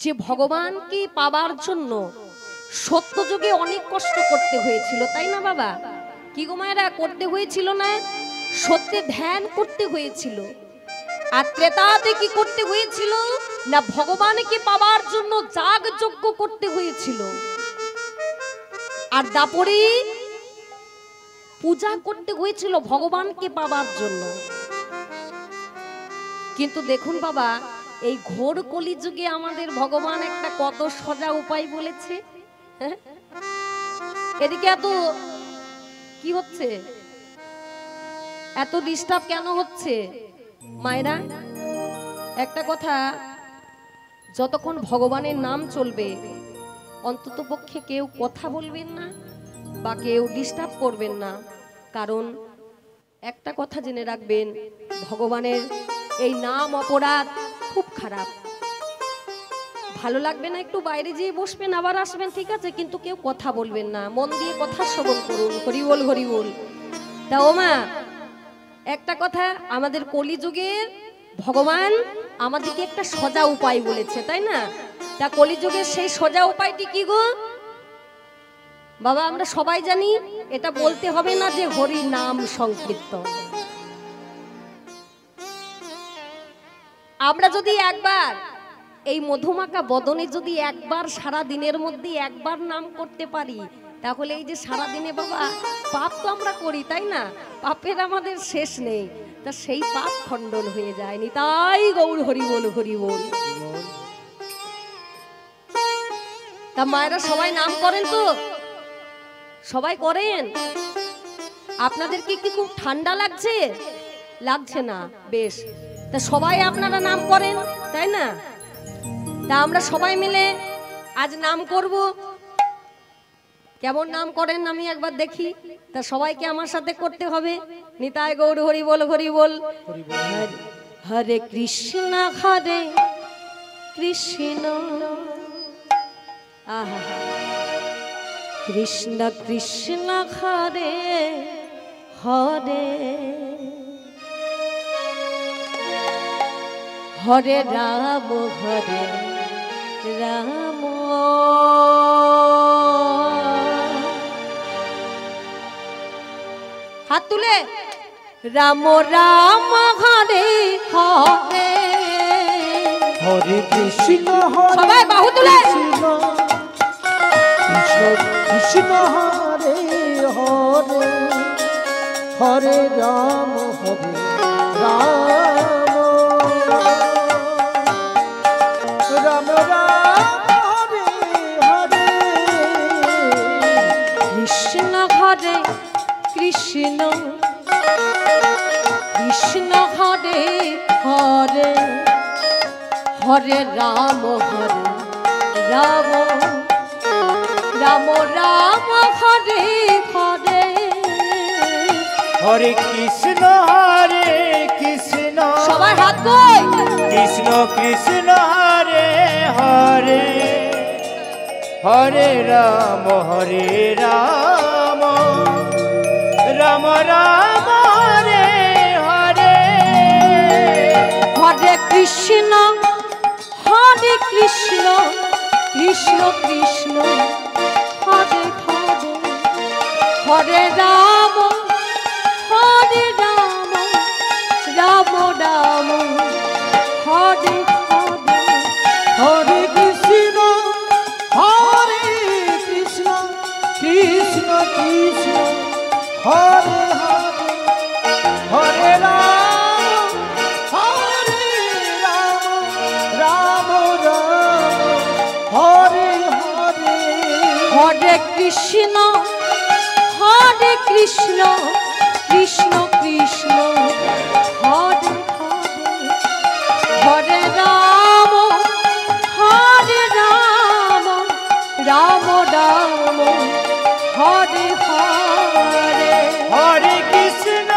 যে ভগবানকে পাবার জন্য সত্য যুগে অনেক কষ্ট করতে হয়েছিল, তাই না বাবা? কি গো মায়েরা, করতে হয়েছিল না? সত্যে ধ্যান করতে হয়েছিল। আর ত্রেতাতে কি করতে হয়েছিল না? ভগবানকে পাবার জন্য যাগ যজ্ঞ করতে হয়েছিল। আর দাপরে পূজা করতে হয়েছিল ভগবানকে পাবার জন্য। কিন্তু দেখুন বাবা, এই ঘোর কলিযুগে আমাদের ভগবান একটা কত সোজা উপায় বলেছে। এদিকে এত কি হচ্ছে, এত ডিস্টার্ব কেন হচ্ছে মায়েরা? একটা কথা, যতক্ষণ ভগবানের নাম চলবে অন্তত পক্ষে কেউ কথা বলবেন না বা কেউ ডিস্টার্ব করবেন না। কারণ একটা কথা জেনে রাখবেন, ভগবানের এই নাম অপরাধ খুব খারাপ। ভালো লাগবে না একটু বাইরে যেয়ে বসবেন, আবার আসবেন, ঠিক আছে, কিন্তু কেউ কথা বলবেন না, মন দিয়ে কথা শ্রবণ করুন। হরি বল, হরি বল। তা ও মা, একটা কথা, আমাদের কলিযুগের ভগবান আমাদেরকে একটা সোজা উপায় বলেছে, তাই না? তা কলিযুগের সেই সোজা উপায়টি কি গো বাবা? আমরা সবাই জানি, এটা বলতে হবে না যে হরি নাম সংকীর্তন। আমরা যদি একবার এই মধুমাখা বদনে যদি একবার সারা দিনের মধ্যে একবার নাম করতে পারি, তাহলে এই যে সারা দিনে বাবা পাপ তো আমরা করি, তাই না? পাপের আমাদের শেষ নেই, তা সেই পাপ খণ্ডন হয়ে যায়নি। তাই গৌর হরি বল, হরি বল। তা মায়েরা সবাই নাম করেন তো? সবাই করেন? আপনাদেরকে কি খুব ঠান্ডা লাগছে? লাগছে না? বেশ, তা সবাই আপনারা নাম করেন, তাই না? তা আমরা সবাই মিলে আজ নাম করব। কেমন নাম করেন আমি একবার দেখি। তা সবাইকে আমার সাথে করতে হবে। নিতাই গৌর হরি বল, হরি বল। হরে কৃষ্ণ হরে কৃষ্ণ, আহা, কৃষ্ণ কৃষ্ণ হরে হরে, হরে রাম হরে রাম, হাত তুলে, রাম রাম হরে হরে, হরে কৃষ্ণ হরে, সবাই বাহু তুলে, কৃষ্ণ কৃষ্ণ হরে হরে, হরে রাম হরে রাম, রাম রাম হরে হরে, কৃষ্ণ হরে কৃষ্ণ, কৃষ্ণ হরে হরে, হরে রাম হরে রাম, রাম রাম হরে হরে, হরে কৃষ্ণ হরে কৃষ্ণ, সবাই হাত কই, কৃষ্ণ কৃষ্ণ হরে হরে, হরে রাম রাম, রাম রাম হরে হরে, হরে কৃষ্ণ হরে কৃষ্ণ, কৃষ্ণ কৃষ্ণ হরে হরে, হরে রাম রাম রাম হরে হরে, হরে কৃষ্ণ হরে কৃষ্ণ, কৃষ্ণ কৃষ্ণ হরে হরে, হরে রাম রাম রাম হরে হরে, হরে কৃষ্ণ হরে কৃষ্ণ, কৃষ্ণ কৃষ্ণ হরে হরে, হরে রাম রাম রাম হরে হরে, হরে কৃষ্ণ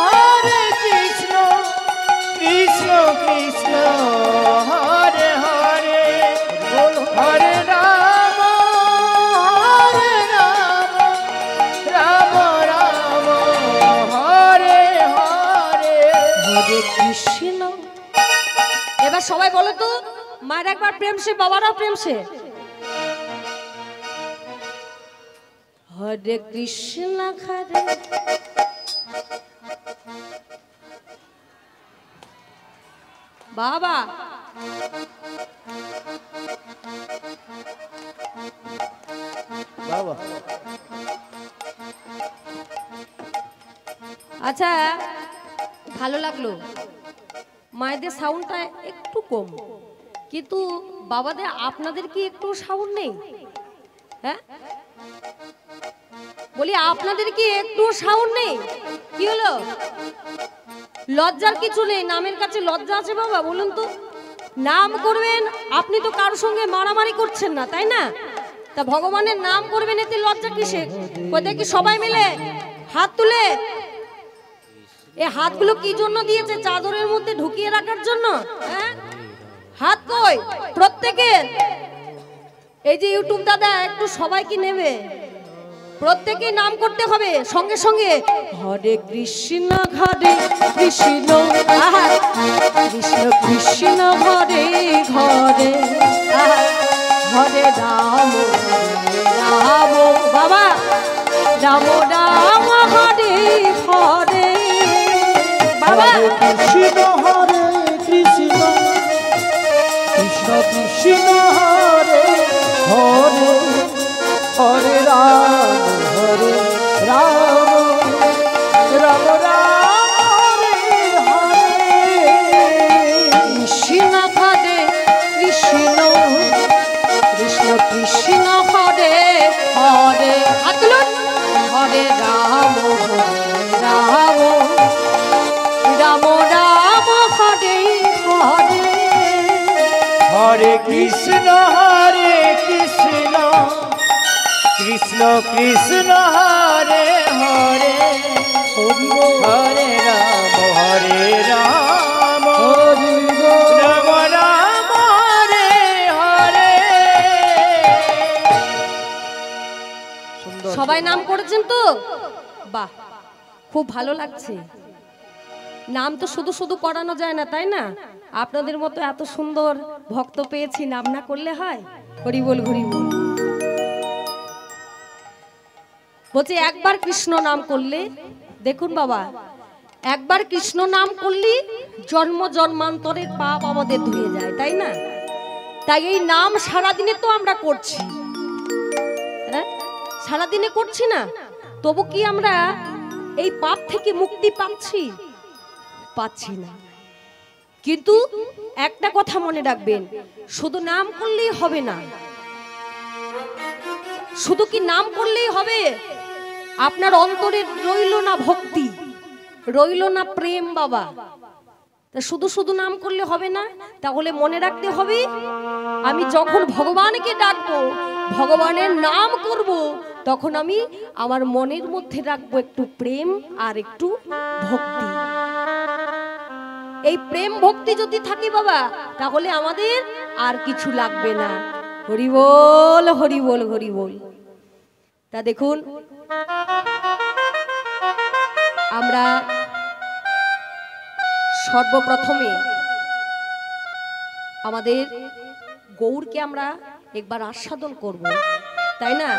হরে কৃষ্ণ, কৃষ্ণ কৃষ্ণ হরে হরে, হরে রাম রাম রাম হরে হরে, হরে কৃষ্ণ। এবার সবাই বলো তো, মায়ের একবার প্রেম সে, বাবারাও প্রেম সে। হরে কৃষ্ণ হরে বাবা। বাবা আচ্ছা, ভালো লাগলো। মায়েদের সাউন্ডটা একটু কম, কিন্তু বাবাদের আপনাদের কি একটু সাউন্ড নেই? হ্যাঁ বলি, আপনাদের কি একটু সাউন্ড নেই? কি হলো? লজ্জার কিছু নেই, নামের কাছে লজ্জা আছে বাবা? বলুন তো, নাম করবেন, আপনি তো কারোর সঙ্গে মারামারি করছেন না, তাই না? তা ভগবানের নাম করবেন, এতে লজ্জা কিসে? কোথায় কি সবাই মিলে হাত তুলে, এই হাতগুলো কি জন্য দিয়েছে? চাদরের মধ্যে ঢুকিয়ে রাখার জন্য? হ্যাঁ, হাত কই প্রত্যেকের? এই যে ইউটিউব দাদা, একটু সবাই কি নেবে? প্রত্যেকে নাম করতে হবে সঙ্গে সঙ্গে। হরে কৃষ্ণ হরে কৃষ্ণ, কৃষ্ণ কৃষ্ণ হরে হরে, হরে রাম রাম বাবা, রাম রাম হরে হরে বাবা। কৃষ্ণ হরে কৃষ্ণ, কৃষ্ণ কৃষ্ণ হরে হরে, হরে রাম রাম, রাম রাম হরে হরে। কৃষ্ণ হরে কৃষ্ণ, কৃষ্ণ কৃষ্ণ হরে হরে, হরে রাম রাম, রাম রাম হরে হরে। হরে কৃষ্ণ হরে কৃষ্ণ, কৃষ্ণ কৃষ্ণ হরে হরে, হরে রাম রাম, রাম রাম হরে হরে। সবাই নাম করেছেন তো? বাহ, খুব ভালো লাগছে। নাম তো শুধু শুধু করানো যায় না, তাই না? আপনাদের মতো এত সুন্দর ভক্ত পেয়েছি, নাম না করলে হয়? হরি বল হরি বল। বলছে একবার কৃষ্ণ নাম করলে, দেখুন বাবা, একবার কৃষ্ণ নাম করলে জন্ম জন্মান্তরের পাপ আমাদের ধুয়ে যায়, তাই না? তাই এই নাম সারাদিনে তো আমরা করছি, হ্যাঁ সারাদিনে করছি না? তবু কি আমরা এই পাপ থেকে মুক্তি পাচ্ছি? পাচ্ছি না। কিন্তু একটা কথা মনে রাখবেন, শুধু নাম করলেই হবে না। শুধু কি নাম করলেই হবে? আপনার অন্তরে রইল না ভক্তি, রইল না প্রেম বাবা। তা শুধু শুধু নাম করলে হবে না। তাহলে মনে রাখতে হবে, আমি যখন ভগবানকে ডাকবো, ভগবানের নাম করব, তখন আমি আমার মনের মধ্যে রাখবো একটু প্রেম আর একটু ভক্তি। এই প্রেম ভক্তি যদি থাকে বাবা, তাহলে আমাদের আর কিছু লাগবে না। হরি বল হরি বল হরি বল। তা দেখুন, আমরা সর্বপ্রথমে আমাদের গৌরকে আমরা একবার আস্বাদন করব, তাই না?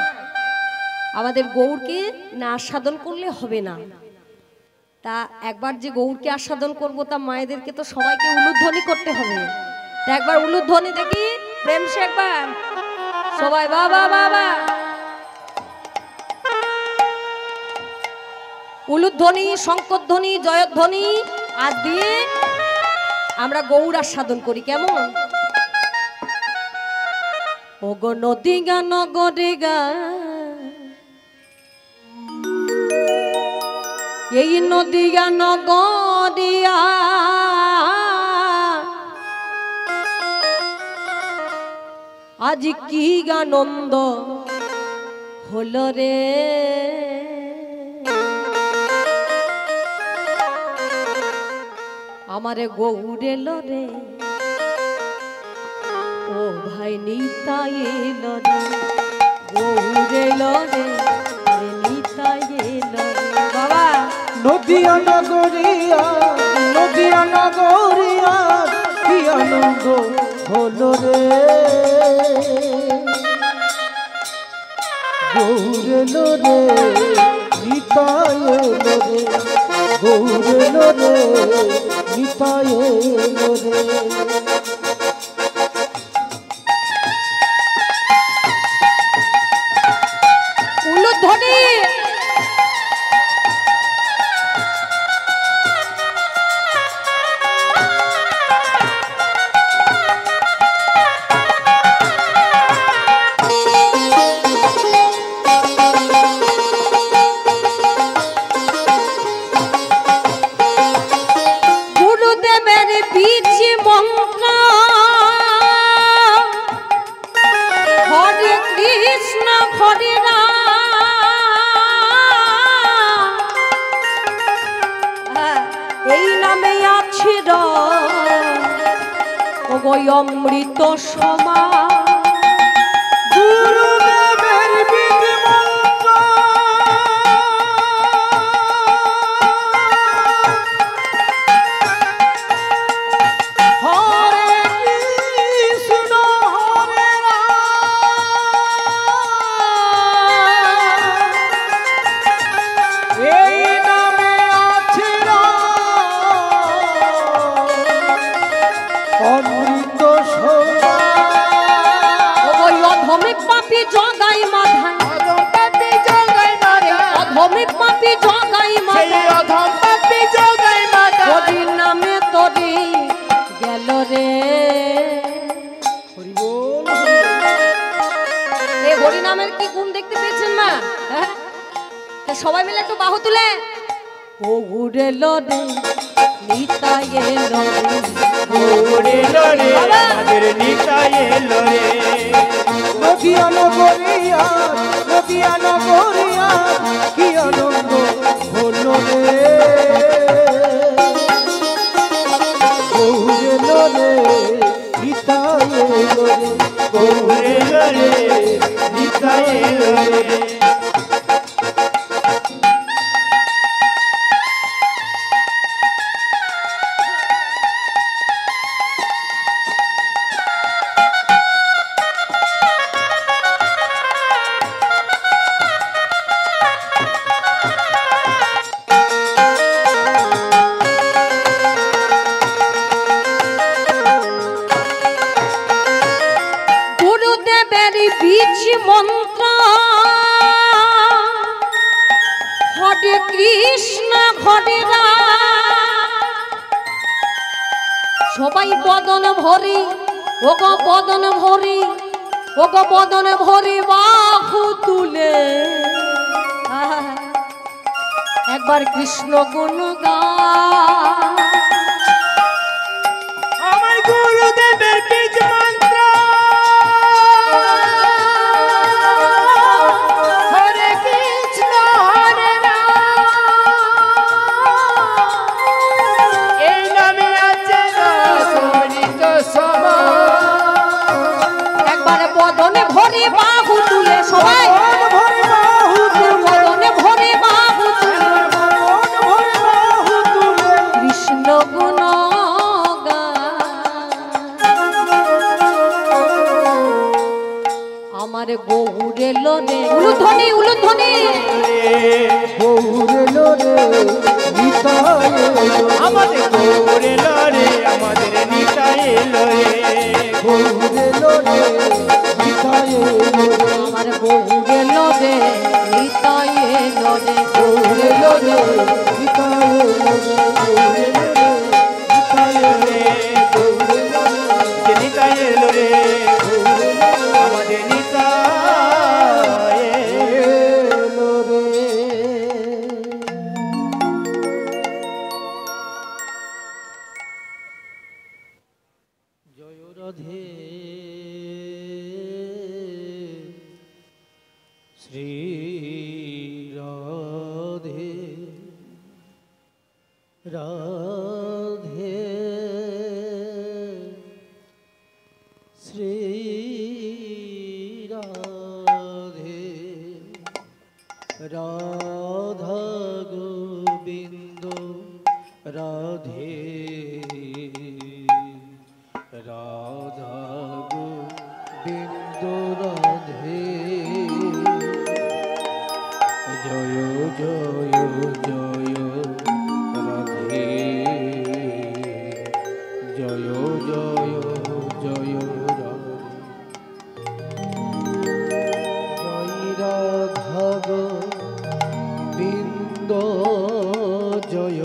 আমাদের গৌরকে না আস্বাদন করলে হবে না। তা একবার যে গৌরকে আস্বাদন করব, তা মায়েদেরকে তো সবাইকে উলুধ্বনি করতে হবে। তা একবার উলুধ্বনি দেখি, প্রেম সে একবার সবাই বাবা বাবা। উলুধ্বনি, শঙ্করধ্বনি, জয়ধ্বনি আজ দিয়ে আমরা গৌর আস্বাদন করি। কেমন? ওগো নদী গা নগরে গা, এই নদী গা নগরিয়া, আজ কি গানন্দ হলো রে। আমারে গৌরে লরে, ও ভাই নিতাই এলো রে, গৌরে লরে, নিতাই এলো রে বাবা। নদিয়া নগরিয়া, নদিয়া নগরিয়া, কি আনন্দ হলো রে গৌর এলো রে নিতাই এলো রে গৌর এলো রে নিতাই এলো রে উলুধ্বনি অমৃত সমা গুরুদেবের বিধ মন্ত্র হরে কৃষ্ণ হরে রাম এই নামে আছে অমৃত অধমে পাপি জগাই মাথা অধমে পাপি জগাই মাথা তোরি নামে তোরি গেল রে এই হরি নামের কি গুণ দেখতে পেয়েছেন মা? সবাই মিলে একটু বাহু তুলে ও উড়েলো রে নিতাই এলো রে উড়েলো রে আমাদের নিতাই এলো রে নদিয়া নগরিয়া কি আনন্দ হলো রে গৌরেলো রে নিতাই এলো রে গৌরেলো রে নিতাই এলো রে বীজ মন্ত্র হরে কৃষ্ণ হরে রাম সবাই বদন ভরি ওগো বদন ভরি ওগো বদন ভরি বাহু তুলে একবার কৃষ্ণ গুণ গান আমার গুরুদেবের বীজ মন্ত্র হরে কৃষ্ণ হরে রাম এই নামে আছে অমৃত সমা একবার বদনে ভরে বাহু তুলে সবাই বদনে ভরে বাহু তুলে কৃষ্ণ গুণ আমার গৌরেলো রে উলুধ্বনি উলুধ্বনি গৌরেলো রে নিতাই আমাদের গৌরেলো রে আমাদের নিতাই এলো রে গৌরেলো রে নিতাই আমার গৌরেলো রে নিতাই এলো রে গৌরেলো রে নিতাই নিতাই এলো রে আমাদের নিতাই এলো রে জয় রাধে শ্রী রাধে রাধে শ্রী রাধে রাধা গোবিন্দ রাধে রাধা বিন্দু রাধে জয় জয় জয় রাধে জয় জয় জয় রাধে জয় রাধা গোবিন্দ জয়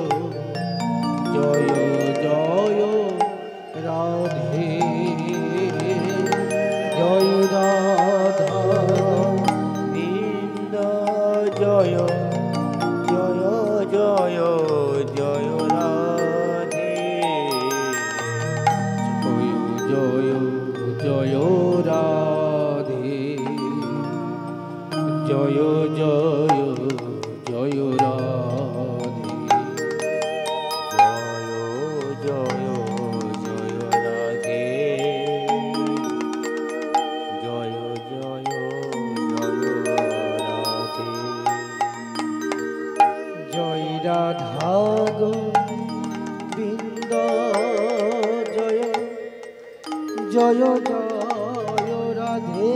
জয় জয় রাধে জয় রাধা বৃন্দ জয় জয় জয় জয় রাধে জয় জয় রাধে জয় জয় জয় রাধে জয় জয় রাধে জয় জয় জয় রাধে জয় রাধা গোবিন্দ জয় জয় জয় রাধে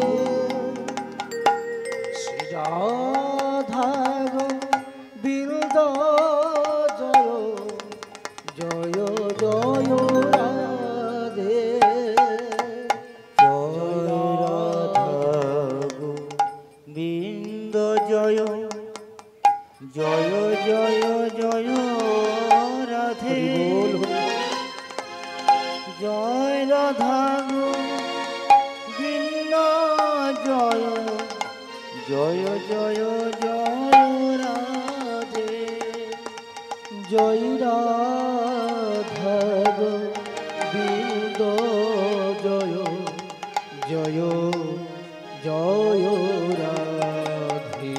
শ্রী রাধা গোবিন্দ জয় জয় জয় রাধে জয় রাধা গোবিন্দ জয় জয় জয় জয় রাধে জয় রাধা গোবিন্দ জয় জয় জয় জয় রাধে জয় রাধা গোবিন্দ জয় জয় জয় রাধে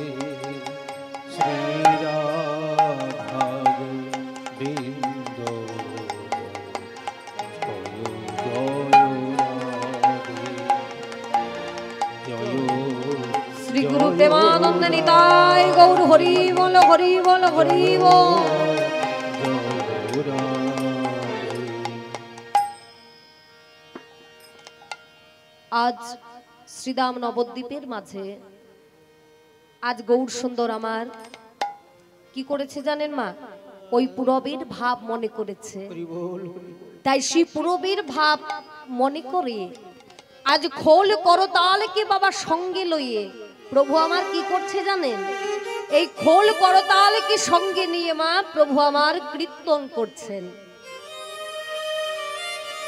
শ্রী রাধা গোবিন্দ জয় জয় রাধে জয় শ্রী গুরু প্রেমানন্দ নিতাই গৌর হরি বল হরি বল হরি বল। আজ শ্রীদাম নবদ্বীপের মাঝে আজ গৌর সুন্দর আমার কি করেছে জানেন মা? ওই পুরবের ভাব মনে করেছে, তাই সেই পুরবের ভাব মনে করে আজ খোল করতালকে বাবা সঙ্গে লইয়ে প্রভু আমার কি করছে জানেন? এই খোল করতালকে সঙ্গে নিয়ে মা প্রভু আমার কীর্তন করছেন।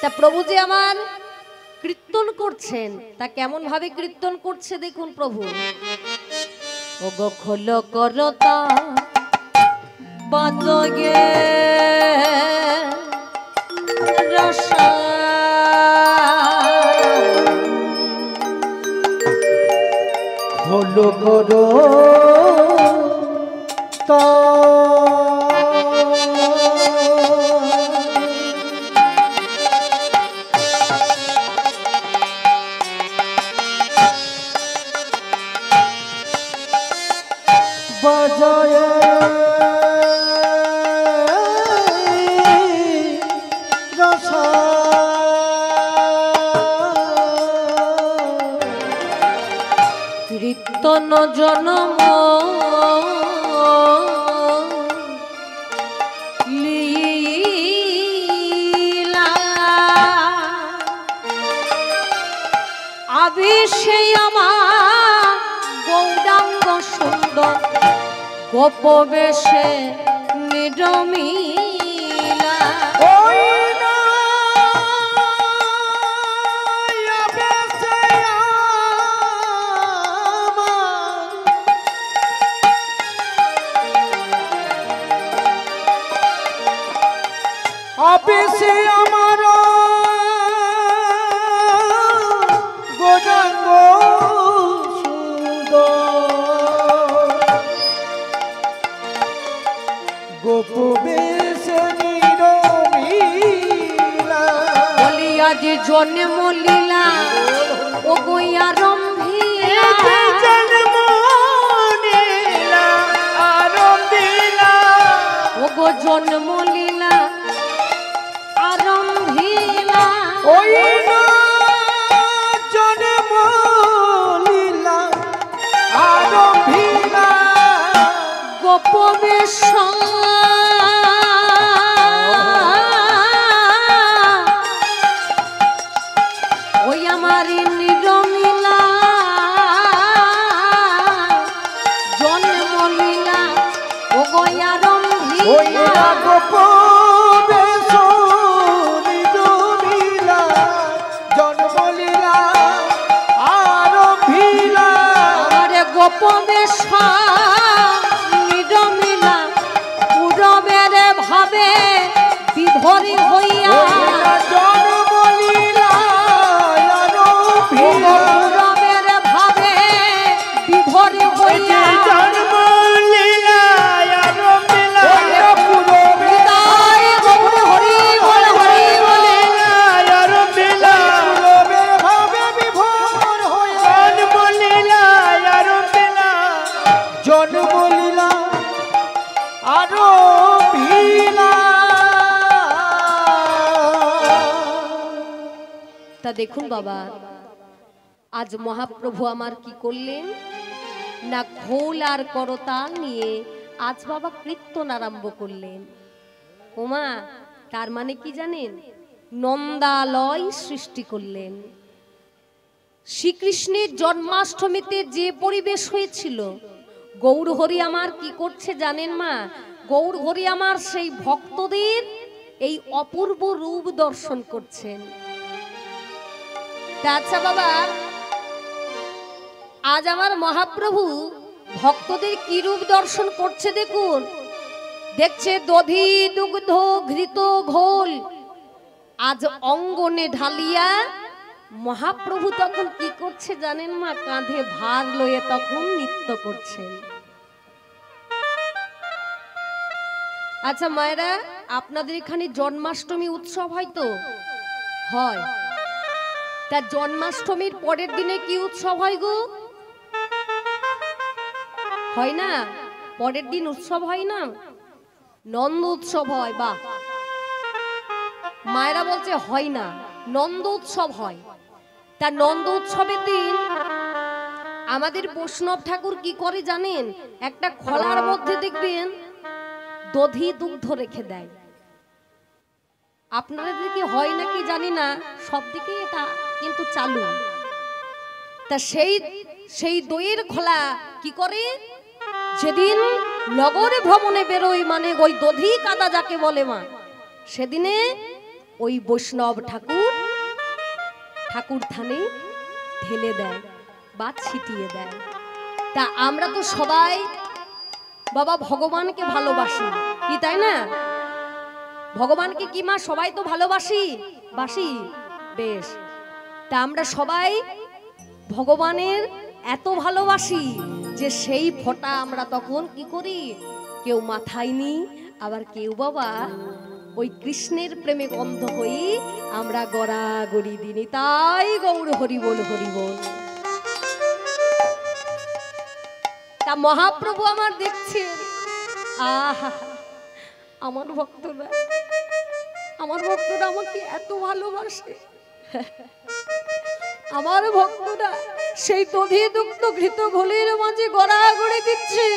তা প্রভু যে আমার কীর্তন করছেন তা কেমন ভাবে কীর্তন করছে দেখুন প্রভু। ও গো খোল করতা বাজগে রসা খোলো করো তা বাজায় রসা কীর্তন জনম লীলা আবেশে আমার গৌরাঙ্গ সুন্দর গোপবেশে নিরমিলা অফিসে আমার গোজাঙ্গ সুন্দর গোপবেশ নিরমিলা বলি আজ জন্ম লীলা ও গইয়া রম্ভীলা ও গো জন্ম লীলা আরম্ভীলা ওই না জন্ম গোপবেশ ওই আমার নিরমিলা জন্মলীলা ও গয়ারম্ভী ওই গোপবেশ নিরমিলা জন্মলীলা আরম্ভিলা আমার গোপবেশ নিরমিলা পূরবের ভাবে বিভোরী হইয়া জন্মলীলা আরম্ভিলা পূরবের ভাবে বিভোরী হইয়া হৃদয় গৌর হরি বল হরি বল জন্মলীলা আরো তা দেখুন বাবা, আজ মহাপ্রভু আমার কি করলেন না, খোল আর করতাল নিয়ে আজ বাবা কীর্তন আরম্ভ করলেন। ওমা, তার মানে কি জানেন, নন্দালয় সৃষ্টি করলেন। শ্রীকৃষ্ণের জন্মাষ্টমীতে যে পরিবেশ হয়েছিল, গৌর হরি আমার কি করছে জানেন মা, গৌর হরি আমার সেই ভক্তদের এই অপূর্ব রূপ দর্শন করছেন। আচ্ছা বাবা, আজ আমার মহাপ্রভু ভক্তদের কি রূপ দর্শন করছে দেখুন। দেখছে দধি দুগ্ধ ঘৃত ঘোল আজ অঙ্গনে ঢালিয়া মহাপ্রভু তখন কি করছে জানেন মা, কাঁধে ভার লয়ে তখন নৃত্য করছেন। আচ্ছা মায়েরা, আপনাদের এখানে জন্মাষ্টমী উৎসব হয় তো? হয়। তা জন্মাষ্টমীর পরের দিনে কি উৎসব হয় গো? হয় না? পরের দিন উৎসব হয় না, নন্দ উৎসব হয়। বাহ, মায়েরা বলছে হয় না, নন্দ উৎসব হয়। তা নন্দ উৎসবের দিন আমাদের বৈষ্ণব ঠাকুর কি করে জানেন, একটা খলার মধ্যে দেখবেন দধি দুগ্ধ রেখে দেয়। আপনাদের দিকে হয় নাকি জানি না, সব দিকে এটা কিন্তু চালু। তা সেই দইয়ের খোলা কি করে, যেদিন নগরে ভ্রমণে বেরোয়, মানে ওই দধি কাদা যাকে বলে মা, সেদিনে ওই বৈষ্ণব ঠাকুর থানে ঢেলে দেয় বা ছিটিয়ে দেয়। তা আমরা তো সবাই বাবা ভগবানকে ভালোবাসি, কি তাই না? ভগবানকে কি মা সবাই তো ভালোবাসি, বেশ। তা আমরা সবাই ভগবানের এত ভালোবাসি যে সেই ফোঁটা আমরা তখন কি করি, কেউ মাথায় নি, আবার কেউ বাবা ওই কৃষ্ণের প্রেমে গন্ধ হই আমরা গড়াগড়ি দিনি। তাই গৌর হরি বল হরি বল। তা মহাপ্রভু আমার দেখছেন, আহা, আমার ভক্তরা আমাকে এত ভালোবাসে, আমার ভক্তরা সেই দধি দুগ্ধ ঘৃত ঘোলের মাঝে গড়াগড়ি দিচ্ছে।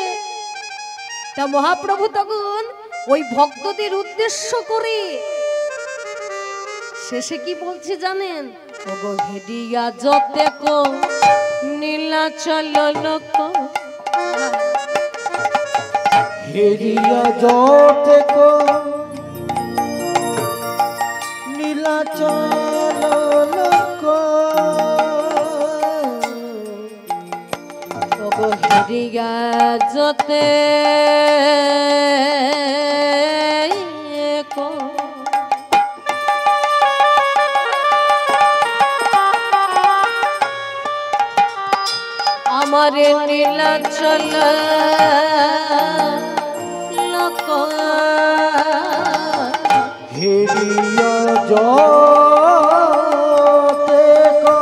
তা মহাপ্রভু তখন ওই ভক্তদের উদ্দেশ্য করে শেষে কি বলছে জানেন, ওগো হেডিয়া যতে কো নীলাচল লোক, হেরিয়া জোতে কো নীলাচল লোক, ওগো হেডিয়া যতে কো আমারে নীলাচল লোক, হেরিয়া জোতে কো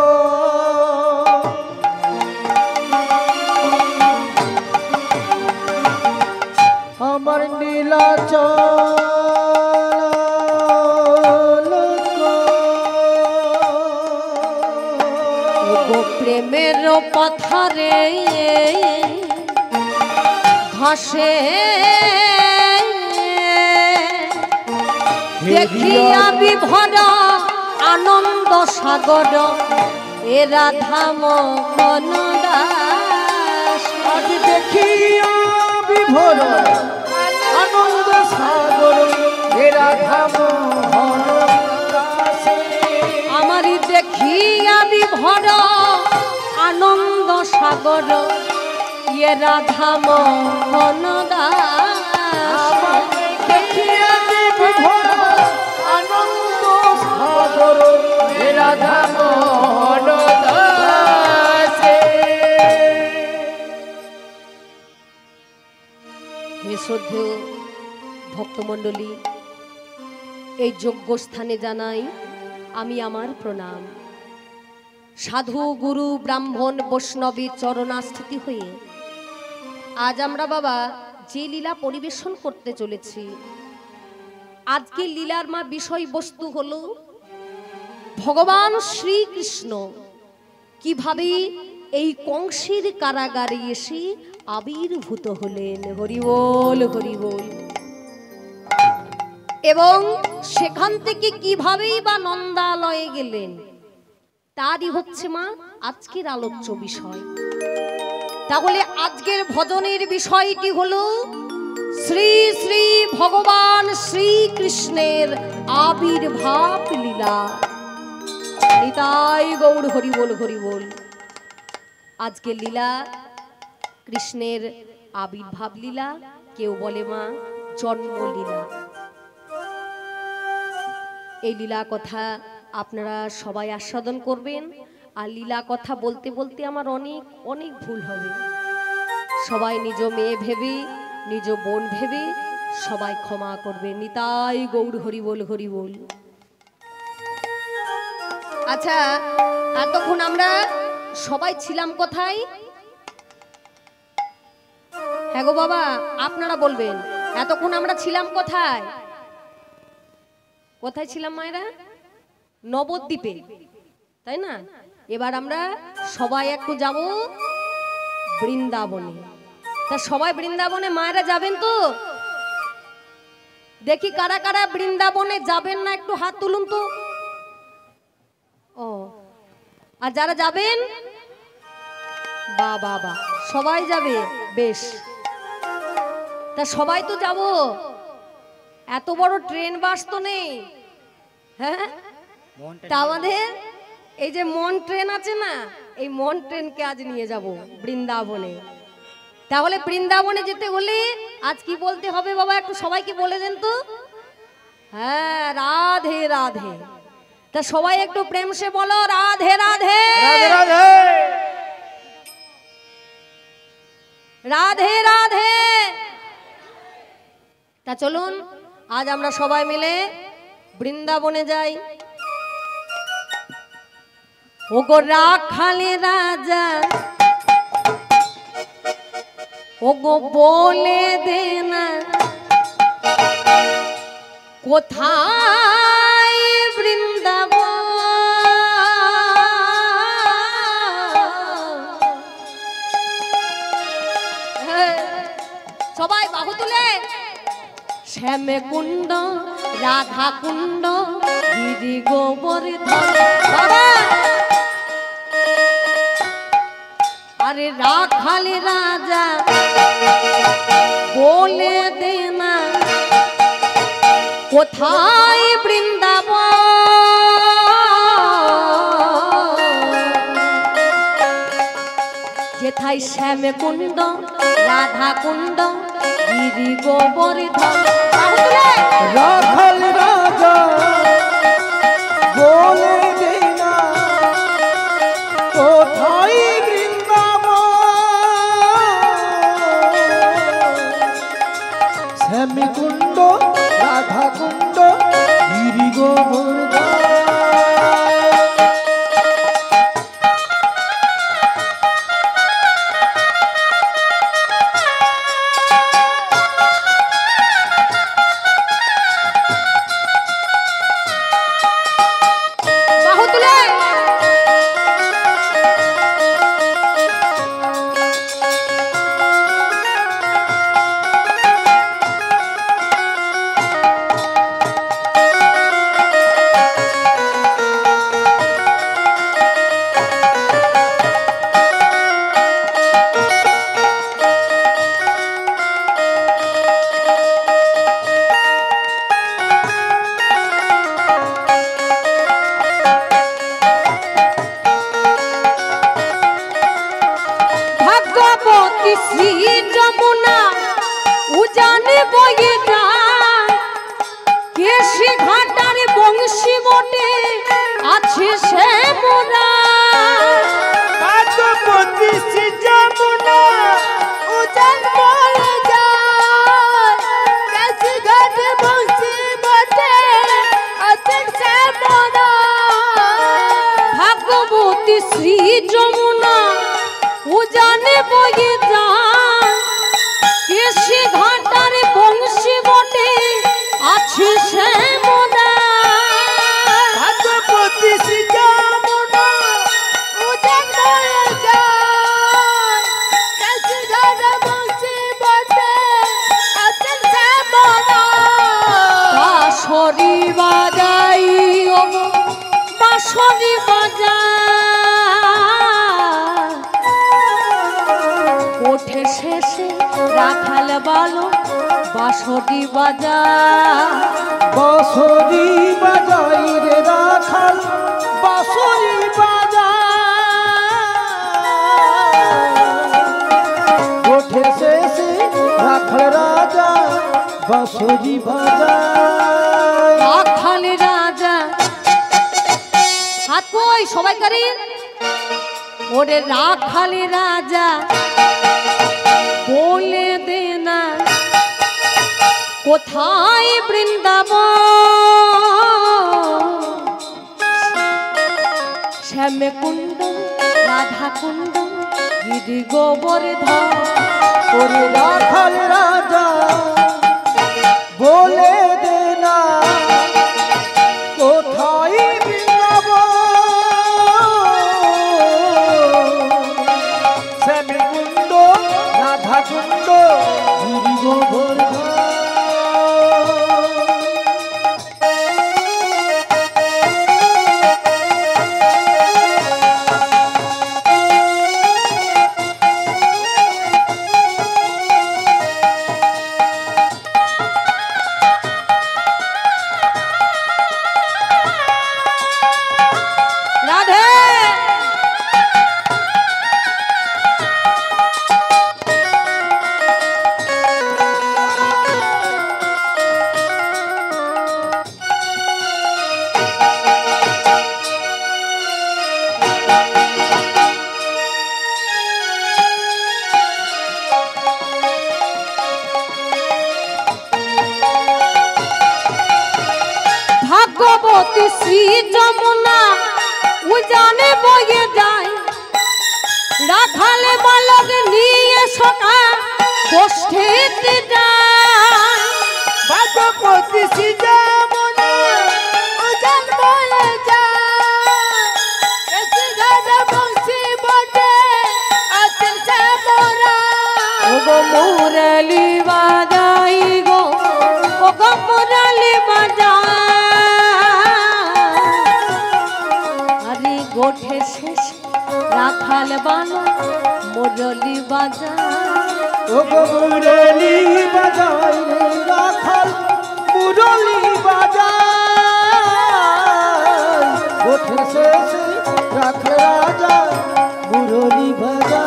আমার নীলাচল প্রেমের পথারে ভাসে দেখিয়া বিভর আনন্দ সাগর এ রাধা মোহন দাস। আজ দেখিয়া বিভোর আনন্দ সাগর হে রাধা মোহন দাসে। আমারই দেখিয়া বিভর আনন্দ সাগর ইয়ে রাধা মোহন দাস। আমার দেখিয়া বিভোর আনন্দ সাগর হে রাধা মোহন দাসে। হে শ্রদ্ধেয় ভক্তমণ্ডলী, এই যোগ্য স্থানে জানাই আমি আমার প্রণাম। সাধু গুরু ব্রাহ্মণ বৈষ্ণবী চরণাস্থিতি হয়ে আজ আমরা বাবা যে লীলা পরিবেশন করতে চলেছি, আজকে লীলার মা বিষয়বস্তু হলো ভগবান শ্রীকৃষ্ণ কিভাবে এই কংসের কারাগারে এসে আবির্ভূত হলেন। হরি বল হরি বল। এবং সেখান থেকে কিভাবেই বা নন্দালয়ে গেলেন, তারই হচ্ছে মা আজকের আলোচ্য বিষয়। তাহলে আজকের ভজনের বিষয়টি হলো শ্রী শ্রী ভগবান শ্রীকৃষ্ণের আবির্ভাব লীলা। নিতাই গৌর হরি বল হরি বল। আজকের লীলা কৃষ্ণের আবির্ভাব লীলা, কেউ বলে মা জন্মলীলা। এই লীলা কথা আপনারা সবাই আস্বাদন করবেন। আর লীলা কথা বলতে বলতে আমার অনেক অনেক ভুল হবে। সবাই নিজ মেয়ে ভেবে, নিজ বোন ভেবে সবাই ক্ষমা করবে। নিতাই গৌর হরি বল হরি বল। আচ্ছা, এতক্ষণ আমরা সবাই ছিলাম কোথায়? হ্যাঁ গো বাবা, আপনারা বলবেন এতক্ষণ আমরা ছিলাম কোথায়? কোথায় ছিলাম মায়েরা? নবদ্বীপে, তাই না? এবার আমরা সবাই একটু যাব বৃন্দাবনে। তা সবাই বৃন্দাবনে মায়েরা যাবেন তো? দেখি কারা কারা বৃন্দাবনে যাবেন না, একটু হাত তুলুন তো। ও, আর যারা যাবেন বা বাবা সবাই যাবে, বেশ। তা সবাই তো যাব, এত বড় ট্রেন বাস তো নেই। হ্যাঁ, তা আমাদের এই যে মন ট্রেন আছে না, এই মন ট্রেনকে আজ নিয়ে যাব বৃন্দাবনে। তাহলে বৃন্দাবনে যেতে হলে আজ কি বলতে হবে বাবা, একটু সবাইকে বলে দেন তো। হ্যাঁ, রাধে রাধে। তা সবাই একটু প্রেম সে বলো রাধে রাধে রাধে রাধে রাধে রাধে। তা চলুন আজ আমরা সবাই মিলে বৃন্দাবনে যাই। ওগো রাখালে রাজা, ওগো বলে দে না কোথায় বৃন্দাবন। সবাই বাহু তুলে। শ্যামে কুণ্ড, রাধা কুণ্ড, গিরি গোবর্ধন। বাবা আরে রাখালে রাজা বলে দে না কোথায় বৃন্দাবন। যেথায় শ্যামে কুণ্ড, রাধা কুণ্ড, গিরি গোবর্ধন। রাখাল রাজা বলে দে না কোথায় বৃন্দাবন। শ্যামী কুণ্ড, রাধা কুণ্ড, গিরি গোবর্ধন। ভাগ্যবতী শ্রী যমুনা উজানে বয়ে যায় কেশি ঘাটার বংশী বটে আছে সে মোরা ভাগ্যবতী শ্রী যমুনা উজান বয়ে যায় কেশি ঘাটে বংশী বটে আছে সে মোরা ভাগ্যবতী শ্রী যমুনা উজানে বয়ে যায় কেশি ঘাটার বংশী বটে আছে সে মোরা ভাগ্যবতী শ্রী যমুনা উজান বয়ে যায় কেশি ঘাটে বংশী বটে আছে সে মোরা বাঁশরি বাজাই ও বাঁশরি বাজাই ওঠে শেষে রাখাল বালো বাঁশরি বাজায় বাঁশরি বাজাই রে রাখাল বাঁশরি বাজায় ওঠে শেষে রাখাল রাজা বাঁশরি বাজায় রাখাল রাজা হাত কই সবাই করি ওরে রাখাল রাজা বলে দে না কোথায় বৃন্দাবন শ্যামে কুণ্ড রাধা কুণ্ড গিরি গোবর্ধন ওরে রাখাল রাজা বলে দে না কোথায় বৃন্দাবন শ্যামকুণ্ড রাধাকুণ্ড গিরি গোবর্ধন রাধে ভাগ্যবতী শ্রী যমুনা উজানে বয়ে যায় রাখালে বালক নিয়ে সকা গোষ্ঠীতে যায় ভাগ্যবতী শ্রী যমুনা উজান বয়ে যায় কেশি ঘাটে বংশী বটে আছে সে মোরা ও গো মুরলি বাজাই গো ও গো মুরলি বাজাই আরে গোঠে শেষ রাখাল বালো মুরলি বাজায় ও গো মুরলি বাজাই রে রাখাল মুরলি বাজাই ওঠে শেষে রাখাল রাজা মুরলি बोलो বাজাই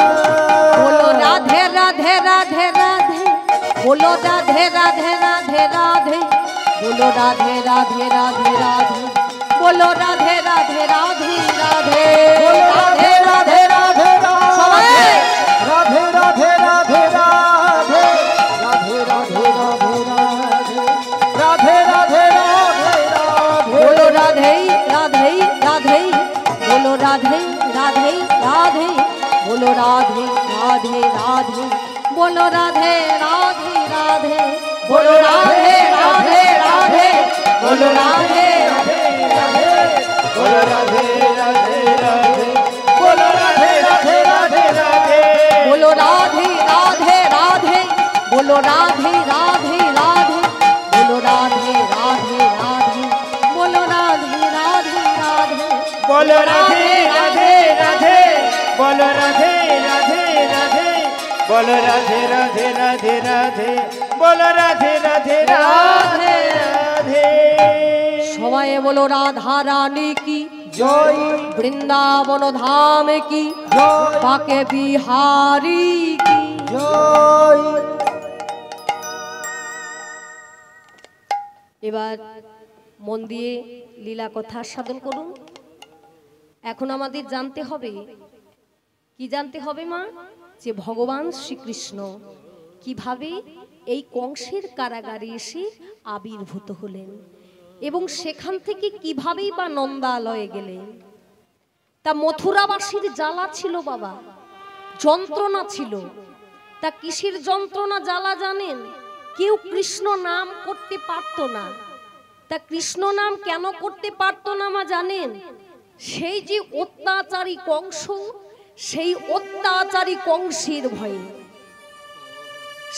राधे राधे राधे राधे बोलो राधे राधे राधे राधे बोलो राधे राधे राधे राधे बोलो राधे राधे राधे राधे राधे राधे राधे सबाई রাধে রাধে রাধে রাধে রাধে রাধে রাধে রাধে রাধে রাধে রাধে बोलो राधे राधे राधे बोलो राधे राधे राधे बोलो राधे राधे राधे बोलो राधे राधे राधे बोलो राधे राधे राधे बोलो राधे बोलो राधे राधे राधे बोलो राधे राधे राधे राधे बोलो राधे राधे राधे बोलो राधे राधे राधे बोलो राधे राधे राधे बोलो राधे राधे राधे बोलो राधे राधे राधे बोलो राधे राधे राधे बोलो राधे राधे राधे राधे बोलो राधे राधे राधे राधे সবাই বলো রাধা রানী কি জয় বৃন্দাবন ধাম কি জয় বাকে বিহারি কি জয়। এবার মন দিয়ে লীলা কথা সাধন করুন। এখন আমাদের জানতে হবে, কি জানতে হবে মা, যে ভগবান শ্রীকৃষ্ণ কিভাবে এই কংসের কারাগারে এসে আবির্ভূত হলেন এবং সেখান থেকে কিভাবেই বা নন্দালয়ে গেলেন। তা মথুরাবাসীর জ্বালা ছিল বাবা, যন্ত্রণা ছিল। তা কিসের যন্ত্রণা জ্বালা জানেন? কেউ কৃষ্ণ নাম করতে পারতো না। তা কৃষ্ণ নাম কেন করতে পারতো না মা জানেন? সেই যে অত্যাচারী কংস, সেই অত্যাচারী কংসের ভয়ে।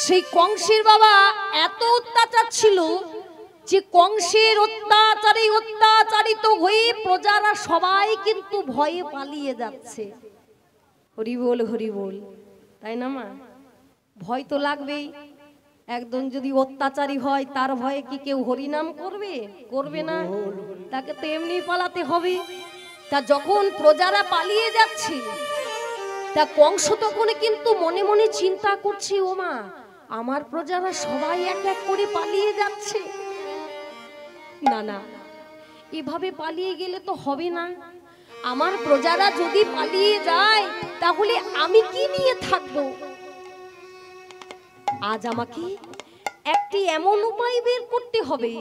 সেই কংসের বাবা এত অত্যাচার ছিল যে কংসের অত্যাচারিত হয়ে প্রজারা সবাই কিন্তু ভয়ে পালিয়ে যাচ্ছে। হরি বল হরি বল, তাই না মা? ভয় তো লাগবেই। একদম যদি অত্যাচারী হয় তার ভয়ে কি কেউ হরিনাম করবে? করবে না, তাকে তো এমনি পালাতে হবে। তা যখন প্রজারা পালিয়ে যাচ্ছে, তা কংস তখন কিন্তু মনে মনে চিন্তা করছে, ও মা, আমার প্রজারা সবাই এক এক করে পালিয়ে যাচ্ছে। না না, এভাবে পালিয়ে গেলে তো হবে না। আমার প্রজারা যদি পালিয়ে যায় তাহলে আমি কি নিয়ে থাকবো? আজ আমাকে একটি এমন উপায় বের করতে হবে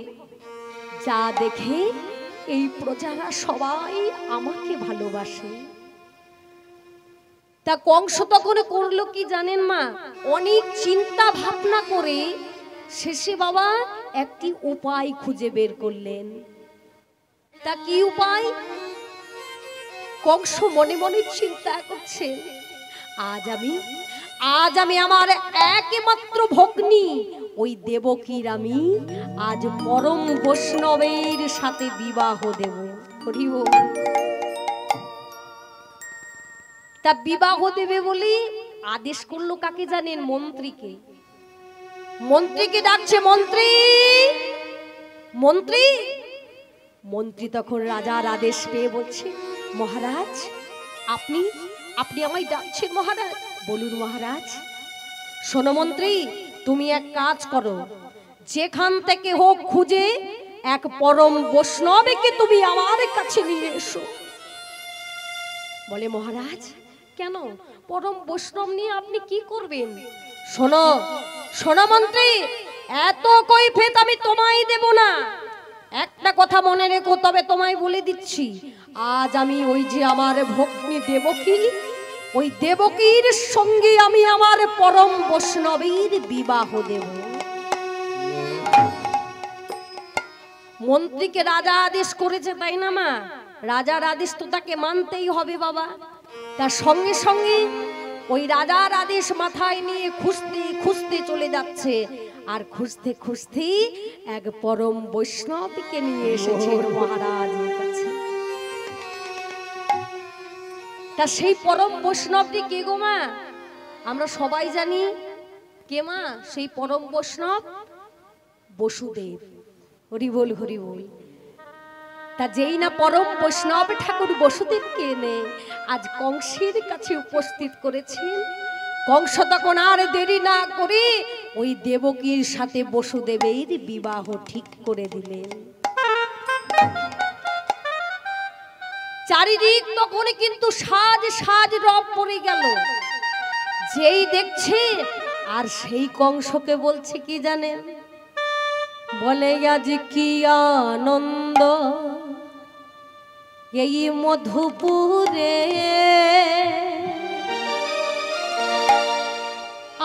যা দেখে এই প্রজারা সবাই আমাকে ভালোবাসে। তা কংস তখন করলো কি জানেন মা? অনেক চিন্তা ভাবনা করে শেষে বাবা একটি উপায় খুঁজে বের করলেন। তা কি উপায়? কংস মনে মনে চিন্তা করছে, আজ আমি আমার একমাত্র ভগ্নী ওই দেবকীর আমি আজ পরম বৈষ্ণবের সাথে বিবাহ দেব। হরি বল। তা বিবাহ দেবে বলে আদেশ করলো কাকে জানেন? মন্ত্রীকে। মন্ত্রীকে ডাকছে, মন্ত্রী মন্ত্রী। মন্ত্রী তখন রাজার আদেশ পেয়ে বলছে, মহারাজ আপনি আমায় ডাকছেন মহারাজ? বলুন মহারাজ। শোনো মন্ত্রী, তুমি এক কাজ করো, যেখান থেকে হোক খুঁজে এক পরম বৈষ্ণবকে তুমি আমার কাছে নিয়ে এসো। বলে মহারাজ কেন? পরম বৈষ্ণব নিয়ে আপনি কি করবেন? শোনো শোনো মন্ত্রী, এত কৈফিয়ত আমি তোমায় দেব না। একটা কথা মনে রেখো, তবে তোমায় বলে দিচ্ছি, আজ আমি ওই যে আমার ভগ্নী দেবকী, ওই দেবকীর সঙ্গে আমি আমার পরম বৈষ্ণবের বিবাহ দেব। মন্ত্রীকে রাজা আদেশ করেছে, তাই না মা? রাজার আদেশ তো তাকে মানতেই হবে বাবা। তার সঙ্গে সঙ্গে ওই রাজার আদেশ মাথায় নিয়ে খুঁজতে খুঁজতে চলে যাচ্ছে। আর খুঁজতে খুঁজতে এক পরম বৈষ্ণবকে নিয়ে এসেছে মহারাজের কাছে। তা সেই পরম বৈষ্ণবটি কে গো মা? আমরা সবাই জানি কে মা? সেই পরম বৈষ্ণব বসুদেব। হরি বল হরি বল। তা যেই না পরম বৈষ্ণব ঠাকুর বসুদেবকে এনে আজ কংসের কাছে উপস্থিত করেছেন, কংস তখন আর দেরি না করে ওই দেবকীর সাথে বসুদেবের বিবাহ ঠিক করে দিলেন। চারিদিক তখন কিন্তু সাজ সাজ রব পড়ে গেল। যেই দেখছে আর সেই কংসকে বলছে কি জানেন? বলে আজ কি আনন্দ এই মধুপুরে,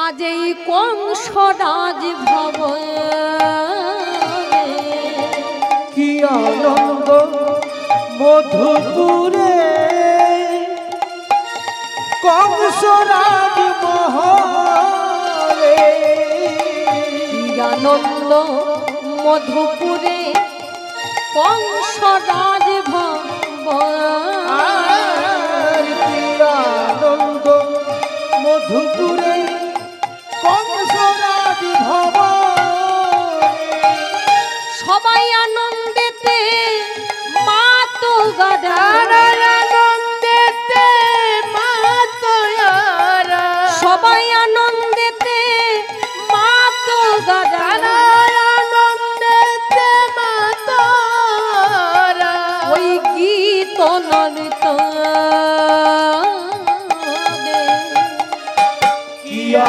আজ এই কংস রাজভবনে। কি আনন্দ মধুপুরে, কংস রাজমহলে। কি আনন্দ মধুপুরে কংস রাজভবনে। কি আনন্দ মধুপুরে কংস রাজভবনে। সবাই আনন্দেতে মাতো গাদার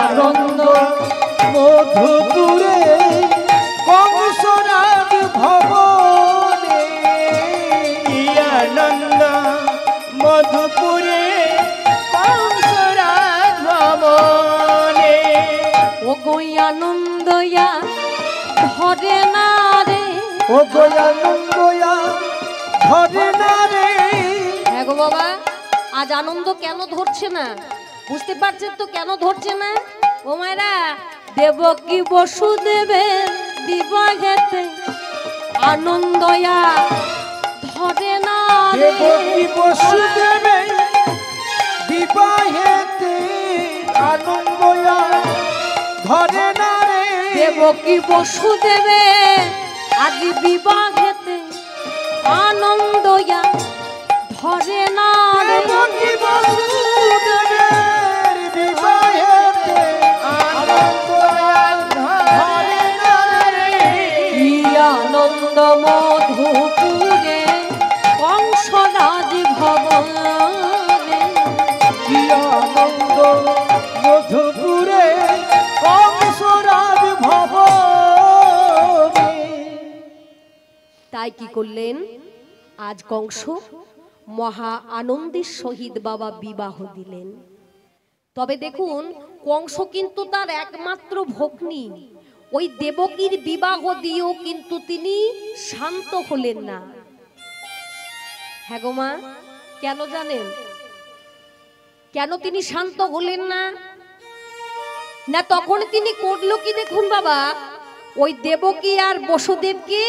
আনন্দ মধুপুরে কংসরাজ ভবনে কি আনন্দ মধুপুরে কংসরাজ ভবনে। ও গই আনন্দয়া ধরে না রে, ও গো আনন্দয়া ধরে না রে। হ্যাঁ গো বাবা, আজ আনন্দ কেন ধরছে না? বুঝতে পারছেন তো কেন ধরছে না? ও মায়েরা, দেবকী বসুদেবের বিবাহেতে আনন্দয়া ধরে না রে। দেবকী বসুদেবের বিবাহেতে আনন্দয়া ধরে না রে। দেবকী বসুদেবের আজ বিবাহেতে আনন্দয়া ধরে না রে। দেবকী বসুদেবের বিবাহেতে আনন্দয়া ধরে না রে। কি আনন্দ মধুপুরে কংসরাজ ভবনে। কি আনন্দ মধুপুরে কংসরাজ ভবনে। তাই কি করলেন? আজ কংস মহা আনন্দের সহিত বাবা বিবাহ দিলেন। তবে দেখুন, কংস কিন্তু তার একমাত্র ভগ্নী। ওই দেবকীর বিবাহ দিয়েও কিন্তু তিনি শান্ত হলেন না। হ্যাঁ গো মা, কেন জানেন কেন তিনি শান্ত হলেন না? না তখন তিনি করলো কি দেখুন বাবা, ওই দেবকী আর বসুদেবকে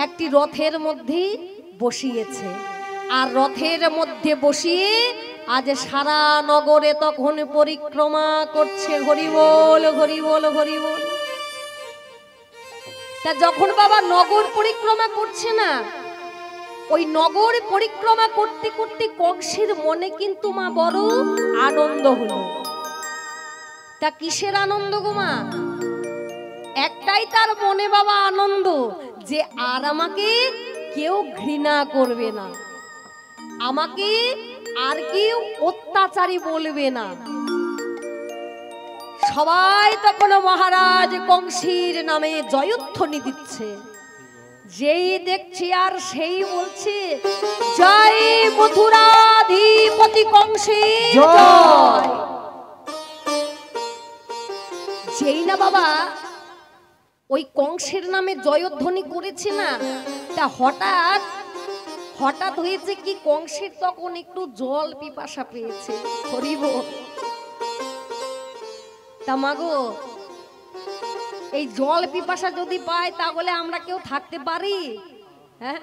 একটি রথের মধ্যে বসিয়েছে, আর রথের মধ্যে বসিয়ে আজ সারা নগরে তখন পরিক্রমা করছে। হরি বল, হরি বল, হরি বল। তা যখন বাবা নগর পরিক্রমা করছে না, ওই নগর পরিক্রমা করতে করতে কংসের মনে কিন্তু মা বড় আনন্দ হলো। তা কিসের আনন্দ গো মা? একটাই তার মনে বাবা আনন্দ, যে আর আমাকে কেউ ঘৃণা করবে না, আমাকে আর কেউ অত্যাচারী বলবে না। সবাই তখন মহারাজ কংসীর নামে জয়ধ্বনি দিচ্ছে। যেই দেখছি আর সেই বলছে, জয় মথুরাধিপতি কংসের জয়। যেই না বাবা ওই কংসের নামে জয়ধ্বনি করেছে না, তা হঠাৎ হয়েছে কি, কংসের তখন একটু জল পিপাসা পেয়েছে। হরি বল। তা মাগো, এই জল পিপাসা যদি পায় তাহলে আমরা কেউ থাকতে পারি? হ্যাঁ,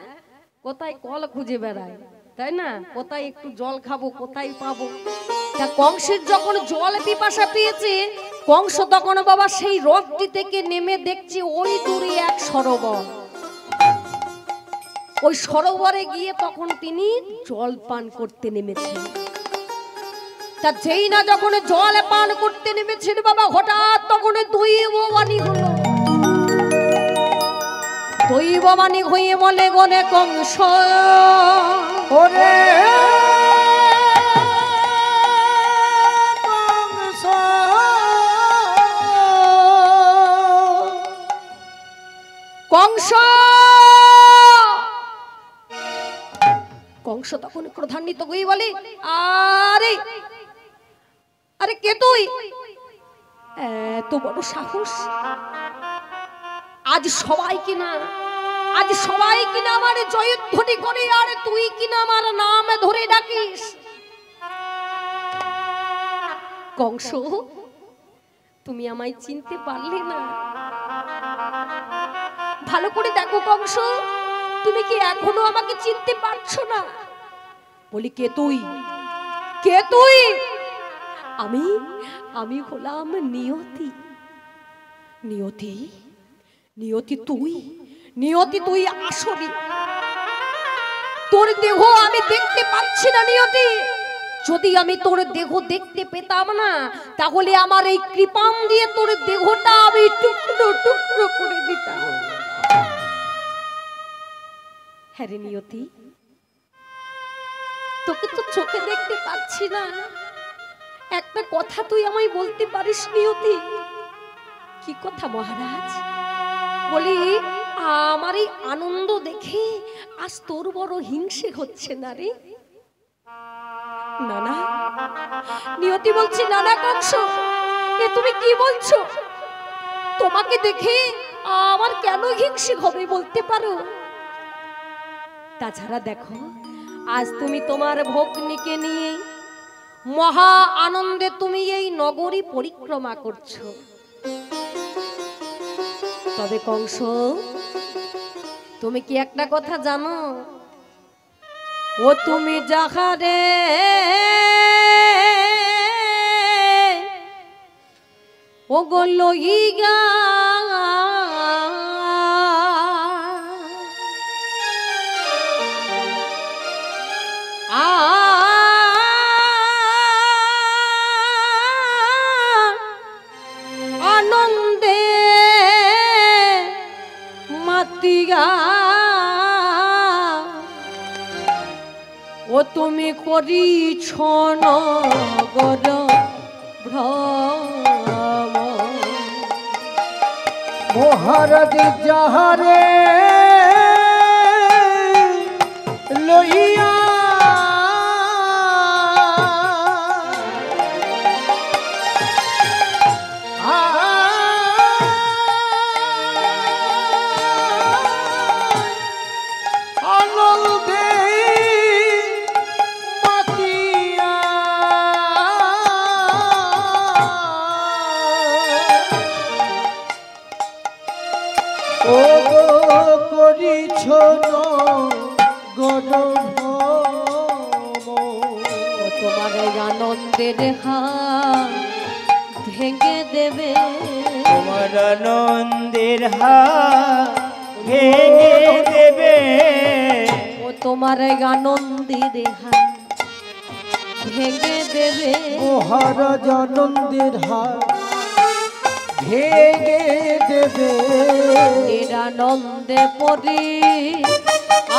কোথায় কল খুঁজে বেড়ায়, তাই না? কোথায় একটু জল খাবো, কোথায় পাবো? তা কংসের যখন জল পিপাসা পেয়েছে, কংস তখন বাবা সেই রথটি থেকে নেমে দেখছে ওই দূরে এক সরোবর। ওই সরোবরে গিয়ে তখন তিনি জল পান করতে নেমেছেন। তা যেই না যখন জল পান করতে নেমেছেন বাবা, হঠাৎ তখন দৈববাণী হলো। দৈববাণী হয়ে বলে, গনে কংস ওরে কংস। কংস তখন ক্রোধান্বিত হয়ে বলে, আরে আরে কে তুই? এত বড় সাহস! আজ সবাই কিনা আমার জয়ধ্বনি করে, আর তুই কিনা আমার নাম ধরে ডাকিস। কংস, তুমি আমায় চিনতে পারলে না? ভালো করে দেখো কংস, তুমি কি এখনো আমাকে চিনতে পারছো না? বলি, কে তুই? কে তুই? আমি হলাম নিয়তি। নিয়তি? নিয়তি তুই? নিয়তি তুই আসবি? তোর দেহ আমি দেখতে পাচ্ছি না নিয়তি। যদি আমি তোর দেহ দেখতে পেতাম না, তাহলে আমার এই কৃপাম দিয়ে তোর দেহটা আমি টুকরো টুকরো করে দিতাম। হ্যাঁ রে নিয়তি, তোকে তো চোখে দেখতে পাচ্ছি না, একটা কথা তুই আমায় বলতে পারিস নিয়তি? কি কথা মহারাজ? বলি আমার এই আনন্দ দেখে আজ তোর বড় হিংসে হচ্ছে না রে? না না নিয়তি বলছি, না না কংস, এ তুমি কি বলছো? তোমাকে দেখে আমার কেন হিংসে হবে বলতে পারো? তাছাড়া দেখো, আজ তুমি তোমার ভগ্নীকে নিয়ে মহা আনন্দে তুমি এই নগরী পরিক্রমা করছো। তবে কংস, তুমি কি একটা কথা জানো? ও তুমি যাহারে ও গো লইগা আনন্দে মাতিয়া ও তুমি করিছ নগর ভ্রম। মহারাজ যাহারে লইয়া আনন্দে মাতিয়া ও করিছ তোমার আনন্দের হাত ভেঙে দেবে, তোমার আনন্দের হাত ভেঙে দেবে, ও তোমার আনন্দের হাত ভেঙে দেবে। মহারাজ আনন্দের হাত ভেঙে দেবে। এর আনন্দে পরি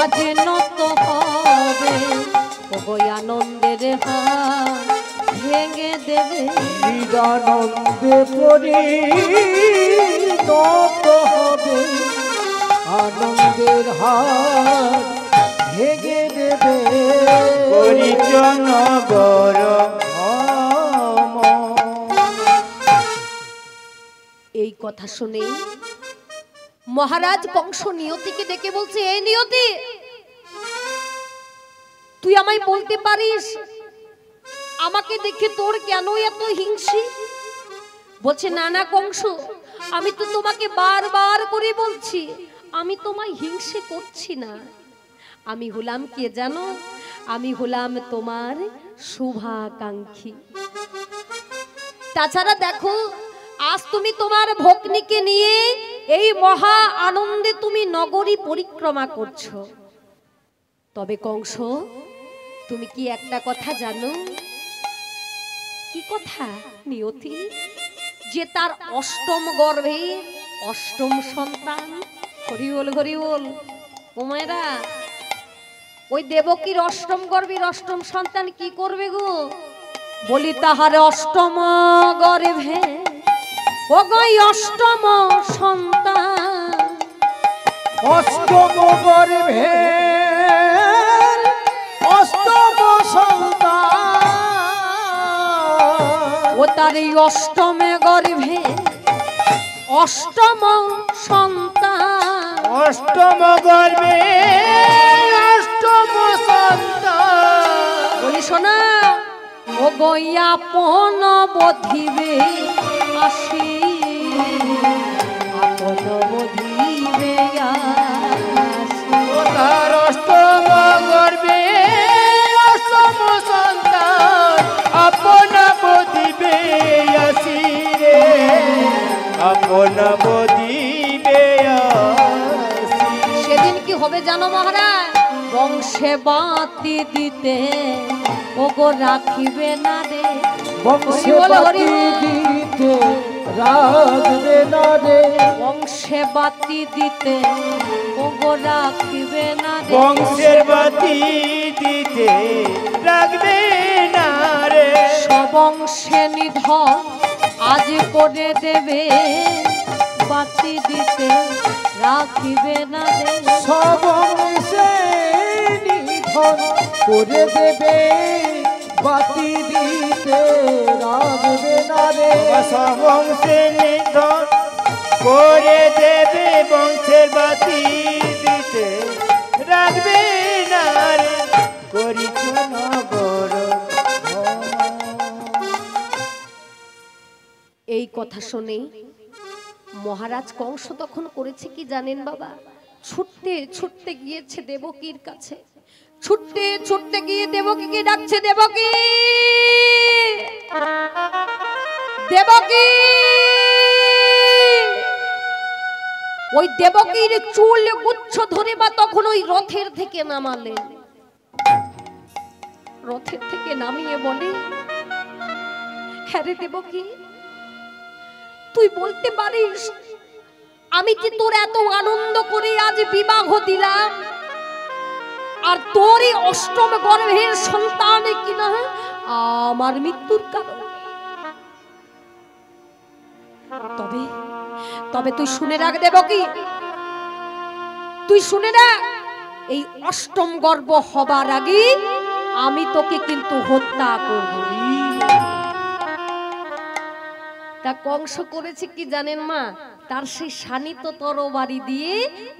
আজ নত হবে, ওই আনন্দের হাত ভেঙে দেবে। নিরানন্দে পরিণত হবে, আনন্দের হাত ভেঙে দেবে। পরিজন গর এই কথা শুনে মহারাজ কংস নিয়তিকে ডেকে বলছে, এই নিয়তি, তুই আমায় বলতে পারিস আমাকে দেখে তোর কেন এত হিংসি? বলছে, না না কংস, আমি তো তোমাকে বারবার করে বলছি আমি তোমায় হিংসে করছি না। আমি হলাম কে জানো? আমি হলাম তোমার শুভাকাঙ্ক্ষী। তাছাড়া দেখো, আজ তুমি তোমার ভগ্নীকে নিয়ে এই মহা আনন্দে তুমি নগরী পরিক্রমা করছো। তবে কংস, তুমি কি একটা কথা জানো? কি কথা নিয়তি? যে তার অষ্টম গর্ভে অষ্টম সন্তান। হরি বল হরি বল। ওমায়রা, ওই দেবকীর অষ্টম গর্ভের অষ্টম সন্তান কি করবে গো? বলি তাহার অষ্টম গর্ভে ও গই অষ্টম সন্তান, অষ্টম গর্ভে অষ্টম সন্তান। ও তার এই অষ্টমে গর্ভে অষ্টম সন্তান। অষ্টম গর্ভে অষ্টম সন্তান। বলি শোনা, ও গইয়া পন বধিবে আসি, আপন বধিবে আসি। তার অষ্টম গর্ভে অষ্টম সন্তান, আপন বধিবে আসি রে, আপন বধিবে আসি। সেদিন কি হবে জানো মহারাজ? বংশে বাতি দিতে ওগো রাখিবে না রে। বংশে বাতি দিতে রাখবে না রে। বংশে বাতি দিতে ওগো রাখিবে না রে। বংশের বাতি দিতে রাখবে না রে। সবংশে নিধন আজ করে দেবে বাতি দিতে রাখিবে না রে সবংশে নিধন করে দেবে বাতি দিতে রাখবে না রে সবংশে নিধন করে দেবে বংশের বাতি দিতে রাখবে না রে করিছ নগর এই কথা শুনে মহারাজ কংস তখন করেছে কি জানেন বাবা, ছুটতে ছুটতে গিয়েছে দেবকীর কাছে, ছুটতে ছুটতে গিয়ে দেবকীকে ডাকছে, দেবকী দেবকী। ওই দেবকীর চুল গুচ্ছ ধরে বা তখন ওই রথের থেকে নামালেন, রথের থেকে নামিয়ে বলে, হ্যাঁ রে দেবকী, তুই বলতে পারিস আমি যে তোর এত আনন্দ করে আজ বিবাহ দিলাম আর তোরই অষ্টম গর্ভের সন্তান কিনা আমার মৃত্যুর কারণ। তবে তবে তুই শুনে রাখ দেবকী, তুই শুনে রাখ, এই অষ্টম গর্ভ হবার আগে আমি তোকে কিন্তু হত্যা করব। তা কংস করেছে কি জানেন মা, তার সেই শানিত তরবারি দিয়ে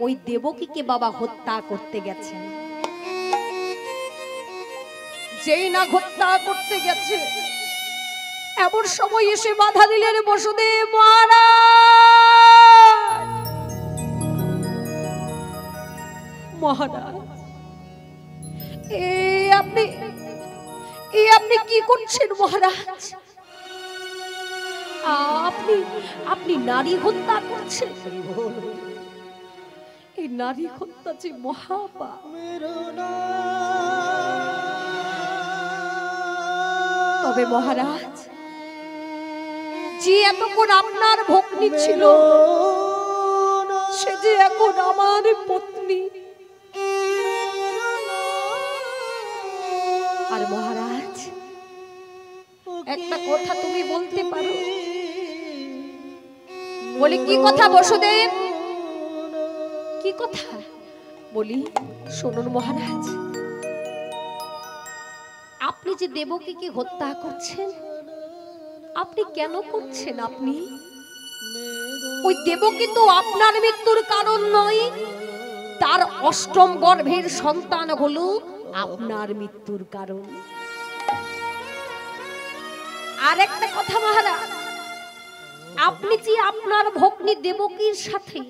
ওই দেবকীকে বাবা হত্যা করতে গেছে। যেই না হত্যা করতে গেছে এমন সময় এসে বাধা দিলেন বসুদেব মহারাজ। মহারাজ আপনি কি করছেন মহারাজ? আপনি নারী হত্যা করছেন। এই নারী হত্যা যে মহাপাপ। তবে মহারাজ, যে এতক্ষণ আপনার ভগ্নী ছিল সে যে এখন আমার পত্নী। আর মহারাজ একটা কথা তুমি বলতে পারো? বলি কি কথা বসুদেব? কি কথা বলি? শুনুন মহারাজ, আপনি যে দেবকীকে হত্যা করছেন, আপনি কেন করছেন? আপনি ওই দেবকী তো আপনার মৃত্যুর কারণ নয়, তার অষ্টম গর্ভের সন্তান হলো আপনার মৃত্যুর কারণ। আর একটা কথা মহারাজ, আপনি যে আপনার ভগ্নী দেবকীর সাথে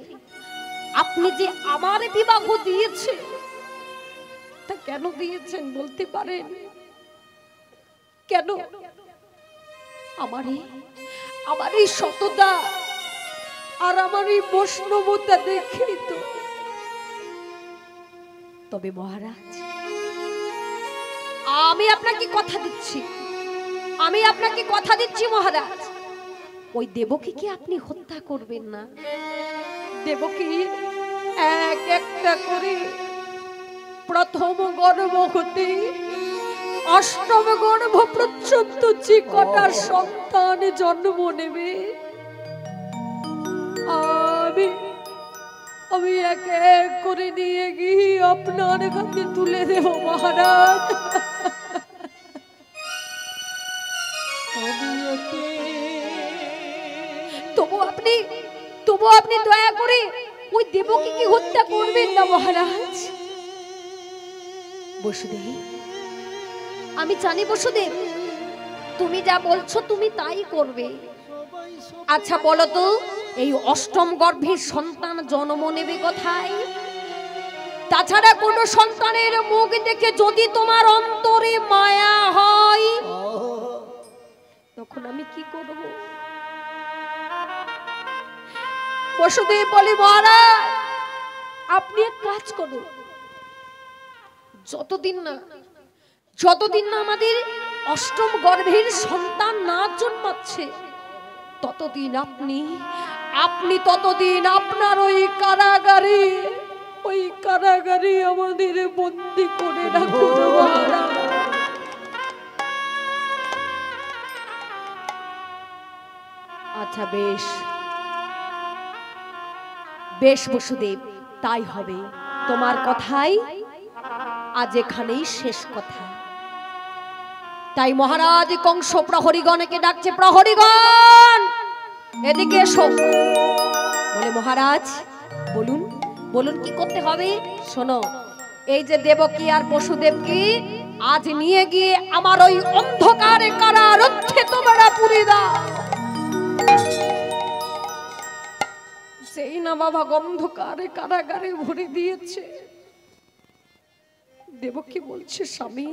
আপনি যে আমার বিবাহ দিয়েছেন, তা কেন দিয়েছেন বলতে পারেন? কেন? আমার এই সততা আর আমার এই বৈষ্ণবতা দেখেই তো। তবে মহারাজ, আমি আপনাকে কথা দিচ্ছি মহারাজ, ওই দেবকীকে আপনি হত্যা করবেন না। দেবকী এক একটা করে প্রথম গর্ভ হতে অষ্টম গর্ভ পর্যন্ত যে কটা সন্তান জন্ম নেবে আমি এক এক করে নিয়ে গিয়ে আপনার কাছে তুলে দেব মহারাজ। তবু আপনি দয়া করে ওই দেবকীকে হত্যা করবেন না মহারাজ। বসুদেব, আমি জানি বসুদেব তুমি যা বলছো তুমি তাই করবে। আচ্ছা বলো তো, এই অষ্টম গর্ভের সন্তান জন্ম নেবে কোথায়? তাছাড়া কোন সন্তানের মুখ দেখে যদি তোমার অন্তরে মায়া হয় তখন আমি কি করব? বসুদেব বলে, মহারাজ আপনি এক কাজ করুন, যতদিন না আমাদের অষ্টম গর্ভের সন্তান না জন্মাচ্ছে ততদিন আপনি ততদিন আপনার ওই কারাগারে আমাদের বন্দী করে রাখুন। আচ্ছা বেশ বেশ বসুদেব, তাই হবে। তোমার কথাই আজ এখানেই শেষ কথা। তাই মহারাজ কংস প্রহরীগণকে ডাকছে, প্রহরীগণ এদিকে এসো। বলে মহারাজ বলুন বলুন কি করতে হবে। শোনো, এই যে দেবকী আর বসুদেবকে আজ নিয়ে গিয়ে আমার ওই অন্ধকারে কারারুদ্ধে তোমরা পুরে দাও। সেই না বাবা অন্ধকারে কারাগারে ভরে দিয়েছে। দেবকী বলছে, স্বামী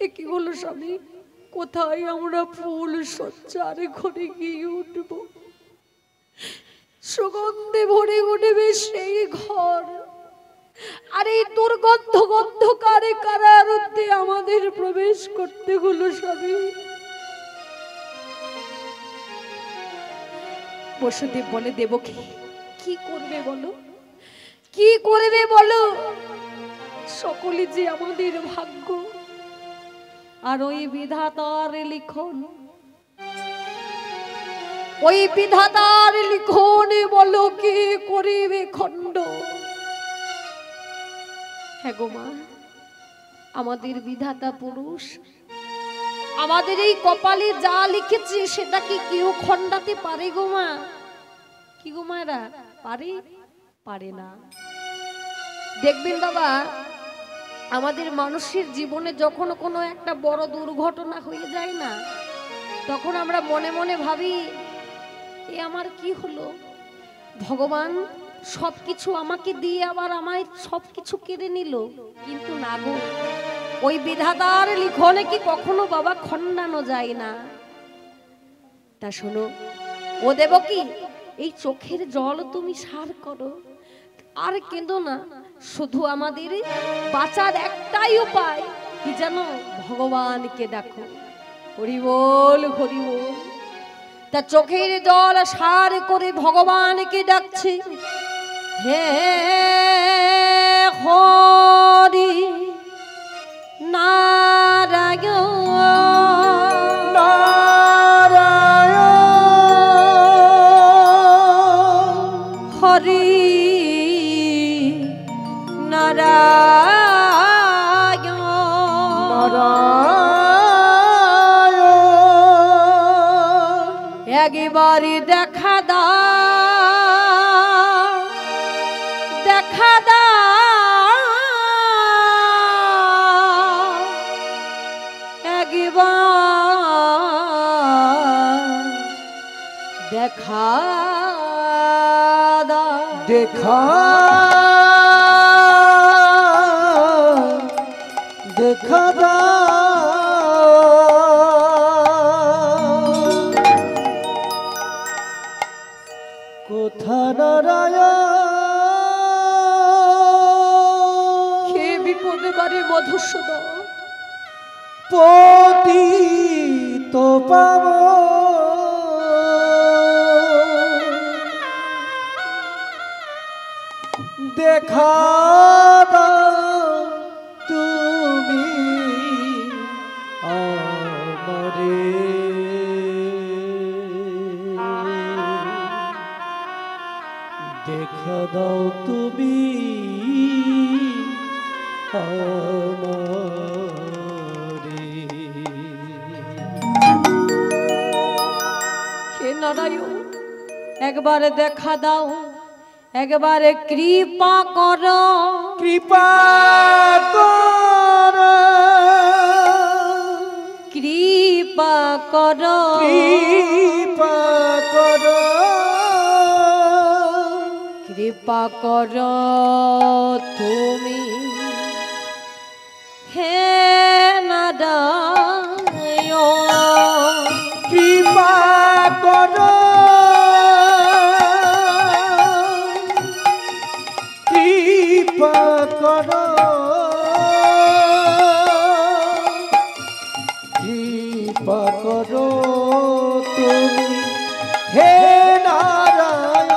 এ কি হলো স্বামী, কোথায় আমরা ফুল সজ্জার ঘরে গিয়ে উঠব, সুগন্ধে ভরে উঠবে সেই ঘর, আর এই দুর্গন্ধ অন্ধকারে কারারুদ্ধে আমাদের প্রবেশ করতে হলো স্বামী। বসুদেব বলে, দেবকী কি করবে বলো, কি করবে বলো, সকলে যে আমাদের ভাগ্য আর ওই বিধাতার লিখন, ওই বিধাতার লিখনে বলো কে করিবে খণ্ড। হ্যাঁ গো মা, আমাদের বিধাতা পুরুষ, আমাদের এই কপালে যা লিখেছে সেটা কি কেউ খণ্ডাতে পারে গো মা? কি গো মায়েরা, পারে? পারে না। দেখবেন বাবা, আমাদের মানুষের জীবনে যখন কোনো একটা বড় দুর্ঘটনা হয়ে যায় না, তখন আমরা মনে মনে ভাবি এ আমার কি হলো, ভগবান সবকিছু আমাকে দিয়ে আবার আমায় সবকিছু কেড়ে নিল। কিন্তু না গো, ওই বিধাতার লিখনে কি কখনো বাবা খণ্ডানো যায় না। তা শোনো ও দেবকী, এই চোখের জল তুমি সার করো, আর কেঁদো না। শুধু আমাদের বাঁচার একটাই উপায়, কি জানো, ভগবানকে ডাকো। হরি বল হরি বল। তা চোখের জল সার করে ভগবানকে ডাকছে, হে হরি নারায়ণ নারায়ণ, হরি নারায়ণ নারায়ণ। একবারে দেখা দাও, দেখা দাও, একবার দেখা দাও, দেখা দেখা কোথা নারায়ণ, হে বিপদে বারে মধুসূদন, পতিত পাবন, দেখা দাও তুমি আমারে, দেখা দাও তুমি আমারে। হে নারায়ণ, একবারে দেখা দাও, একবারে কৃপা করো, কৃপা কর, কৃপা করো, কৃপা কর, কৃপা করো তুমি হে নারায়ণ, কৃপা কর, কৃপা কর, কৃপা কর তুমি হে নারায়ণ,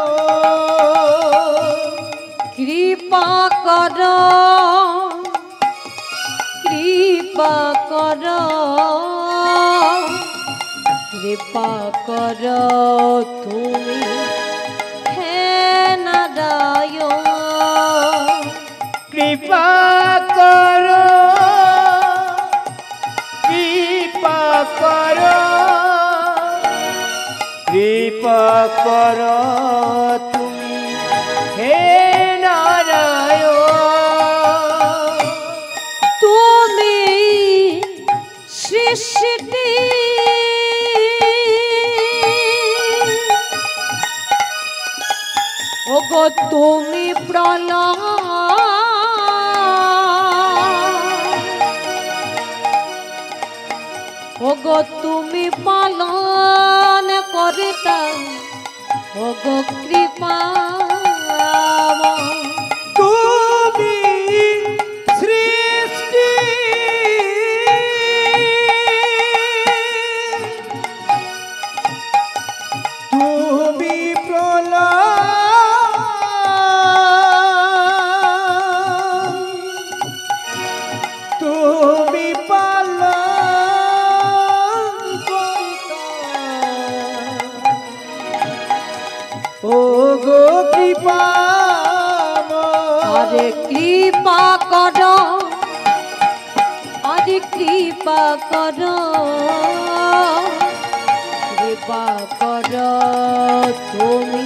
কৃপা করো, কৃপা করো, কৃপা করো তুমি হে নারায়ণ, কৃপা করো, কৃপা করো, কৃপা করো তুমি হে নারায়ণ। তুমি সৃষ্টি ওগো তুমি প্রলয়, ওগো তুমি পালন করিতা ওগো কৃপা, তুমি সৃষ্টি তুমি প্রলয়, তুমি পালন করিতা ওগো কৃপা। আরে কৃপা করো, আরে কৃপা করো, কৃপা করো তুমি